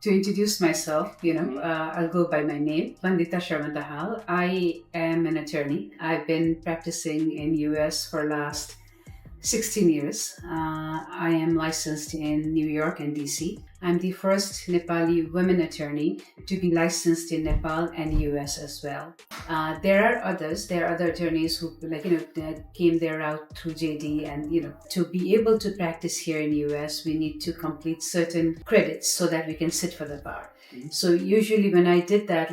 To introduce myself, I'll go by my name, Bandita Sharma Dahal. I am an attorney. I've been practicing in US for last 16 years. I am licensed in New York and DC. I'm the first Nepali women attorney to be licensed in Nepal and US as well. There are others. There are other attorneys who, that came their route through JD, and to be able to practice here in US, we need to complete certain credits so that we can sit for the bar. So usually, when I did that,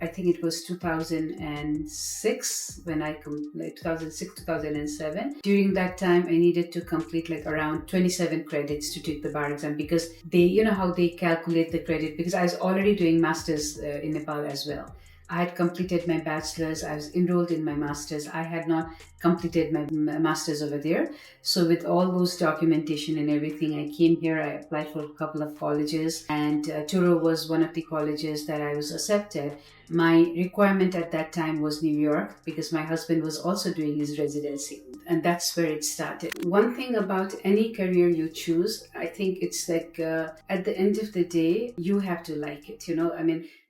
I think it was 2006 when like 2006, 2007. During that time, I needed to complete like around 27 credits to take the bar exam, because how they calculate the credit, because I was already doing masters in Nepal as well. I had completed my bachelor's, I was enrolled in my master's. I had not completed my master's over there. So with all those documentation and everything, I came here, I applied for a couple of colleges, and Turo was one of the colleges that I was accepted. My requirement at that time was New York, because my husband was also doing his residency, and that's where it started. One thing about any career you choose, I think it's like at the end of the day, you have to like it.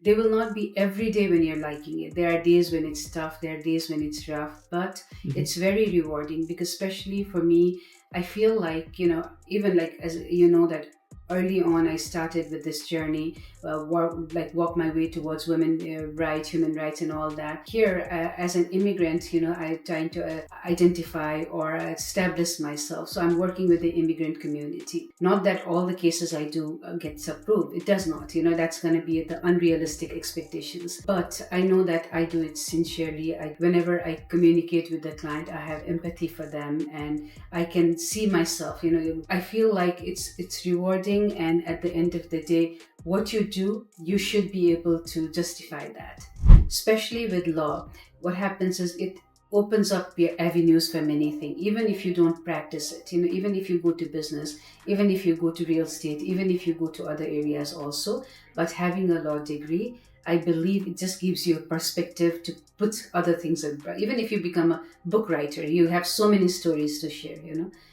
There will not be every day when you're liking it. There are days when it's tough, there are days when it's rough, but it's very rewarding, because especially for me, I feel like, even like, as that early on I started with this journey, walk my way towards women rights, human rights and all that. Here, as an immigrant, I trying to identify or establish myself. So I'm working with the immigrant community. Not that all the cases I do gets approved. It does not. That's going to be the unrealistic expectations. But I know that I do it sincerely. Whenever I communicate with the client, I have empathy for them, and I can see myself. I feel like it's rewarding, and at the end of the day, what you do, you should be able to justify that. Especially with law, what happens is it opens up your avenues for many things, even if you don't practice it. Even if you go to business, even if you go to real estate, even if you go to other areas also. But having a law degree, I believe it just gives you a perspective to put other things in. Even if you become a book writer, you have so many stories to share.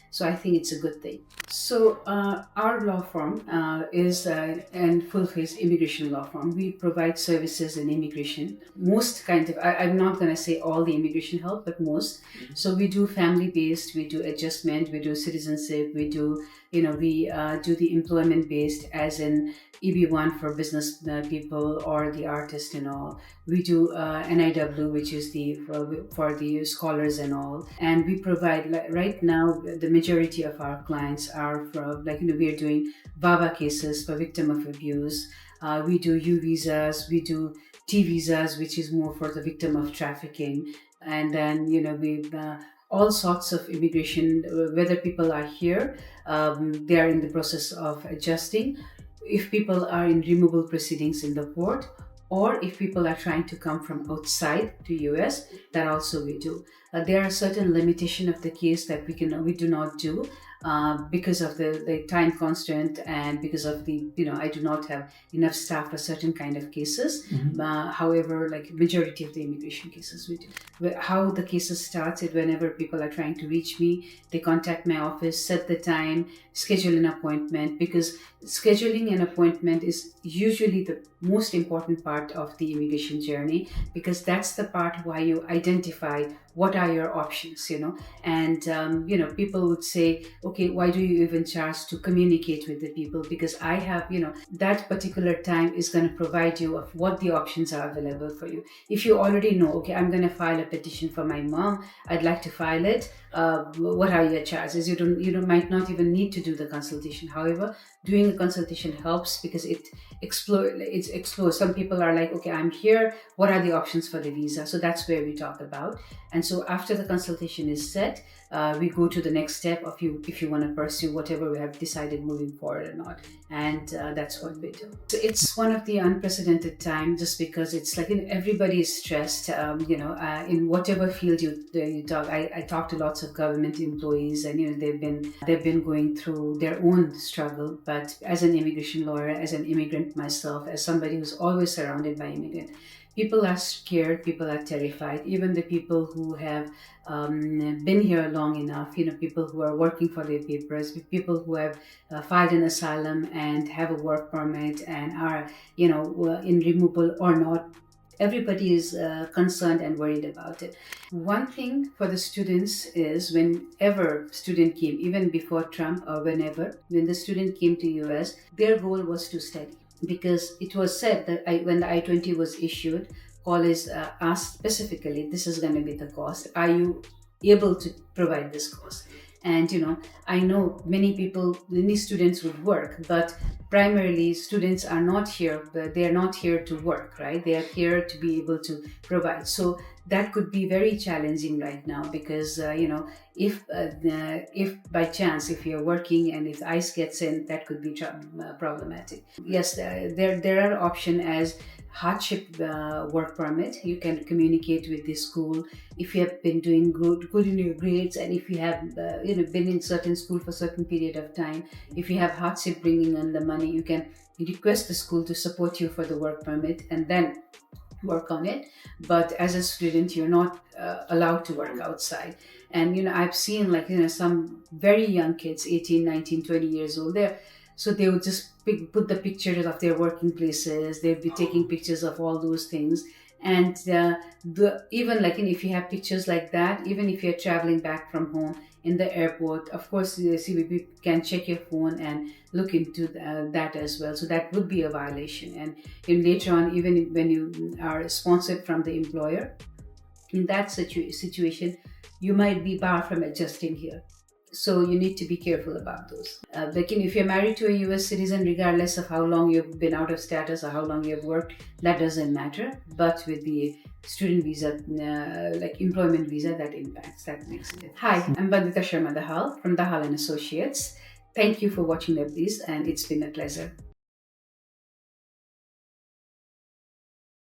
So I think it's a good thing. So our law firm is and fulfills immigration law firm. We provide services in immigration. Most kind of, I'm not going to say all the immigration help, but most. So we do family-based, we do adjustment, we do citizenship, we do, we do the employment-based, as in EB1 for business people or the artist and all. We do NIW, which is for the scholars and all. And we provide, right now, the majority of our clients are we are doing VAWA cases for victim of abuse. We do U visas, we do T visas, which is more for the victim of trafficking. And then, we all sorts of immigration, whether people are here, they are in the process of adjusting. If people are in removal proceedings in the court, or if people are trying to come from outside to US, that also we do. There are certain limitation of the case that we do not do because of the time constraint, and because of I do not have enough staff for certain kind of cases. However, like majority of the immigration cases we do. How the cases starts is whenever people are trying to reach me, they contact my office, set the time, schedule an appointment, because scheduling an appointment is usually the most important part of the immigration journey, because that's the part why you identify what are your options, and people would say, okay, why do you even charge to communicate with the people? Because I have, that particular time is going to provide you of what the options are available for you. If you already know, okay, I'm going to file a petition for my mom, I'd like to file it, what are your charges? You might not even need to do the consultation. However, doing a consultation helps, because it explores. Some people are like, okay, I'm here, what are the options for the visa? So that's where we talk about. And so after the consultation is set, we go to the next step of if you want to pursue whatever we have decided moving forward or not. And that's what we do. So it's one of the unprecedented times, just because it's like everybody is stressed, in whatever field you talk. I talk to lots of government employees, and they've been going through their own struggle. But But as an immigration lawyer, as an immigrant myself, as somebody who's always surrounded by immigrants, people are scared, people are terrified. Even the people who have been here long enough, people who are working for their papers, people who have filed an asylum and have a work permit and are, in removal or not, everybody is concerned and worried about it. One thing for the students is whenever student came, even before Trump or when the student came to US, their goal was to study. Because it was said that when the I-20 was issued, college asked specifically, this is going to be the cost. Are you able to provide this cost? And I know many students would work, but primarily students are not here. They are not here to work, right? They are here to be able to provide. So that could be very challenging right now because if by chance if you're working and if ICE gets in, that could be problematic. Yes, there are options as hardship work permit. You can communicate with the school if you have been doing good in your grades, and if you have been in certain school for certain period of time. If you have hardship bringing in the money, you can request the school to support you for the work permit and then work on it. But as a student, you're not allowed to work outside. And I've seen some very young kids, 18, 19, 20 years old there. So they would just put the pictures of their working places. They'd be taking pictures of all those things. And even if you have pictures like that, even if you're traveling back from home in the airport, of course the CBP can check your phone and look into that as well. So that would be a violation. And later on, even when you are sponsored from the employer, in that situation, you might be barred from adjusting here. So you need to be careful about those. If you're married to a US citizen, regardless of how long you've been out of status or how long you've worked, that doesn't matter. But with the student visa, employment visa, that makes it. Hi, I'm Bandita Sharma Dahal from Dahal Associates. Thank you for watching NepBiz, and it's been a pleasure.